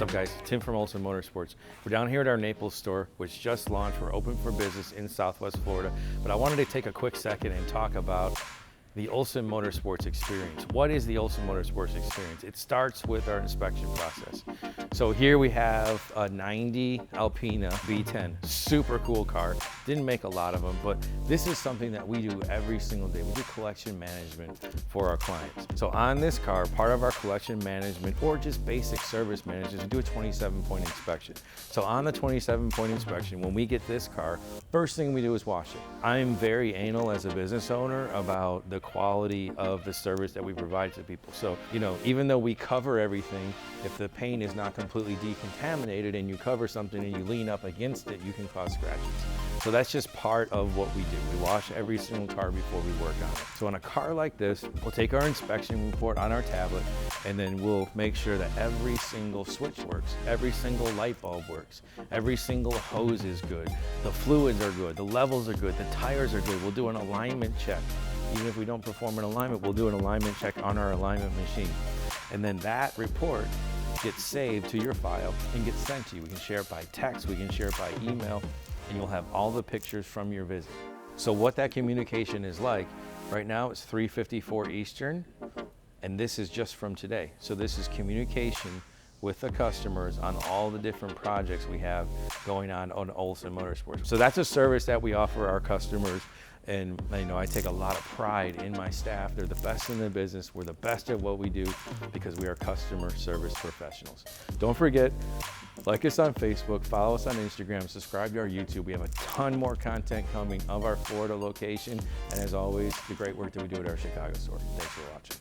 What's up guys, Tim from Olsen Motorsports. We're down here at our Naples store, which just launched. We're open for business in Southwest Florida, but I wanted to take a quick second and talk about the Olsen Motorsports experience. What is the Olsen Motorsports experience? It starts with our inspection process. So here we have a 90 Alpina V10, super cool car. Didn't make a lot of them, but this is something that we do every single day. We do collection management for our clients. So on this car, part of our collection management or just basic service management, we do a 27-point inspection. So on the 27-point inspection, when we get this car, first thing we do is wash it. I'm very anal as a business owner about the quality of the service that we provide to people. So, even though we cover everything, if the paint is not completely decontaminated and you cover something and you lean up against it, you can cause scratches. So that's just part of what we do. We wash every single car before we work on it. So on a car like this, we'll take our inspection report on our tablet, and then we'll make sure that every single switch works, every single light bulb works, every single hose is good, the fluids are good, the levels are good, the tires are good. We'll do an alignment check. Even if we don't perform an alignment, we'll do an alignment check on our alignment machine. And then that report gets saved to your file and gets sent to you. We can share it by text, we can share it by email, and you'll have all the pictures from your visit. So what that communication is like, right now it's 3:54 Eastern, and this is just from today. So this is communication with the customers on all the different projects we have going on Olsen Motorsports. So that's a service that we offer our customers. And I take a lot of pride in my staff. They're the best in the business. We're the best at what we do because we are customer service professionals. Don't forget, like us on Facebook, follow us on Instagram, subscribe to our YouTube. We have a ton more content coming of our Florida location. And as always, the great work that we do at our Chicago store. Thanks for watching.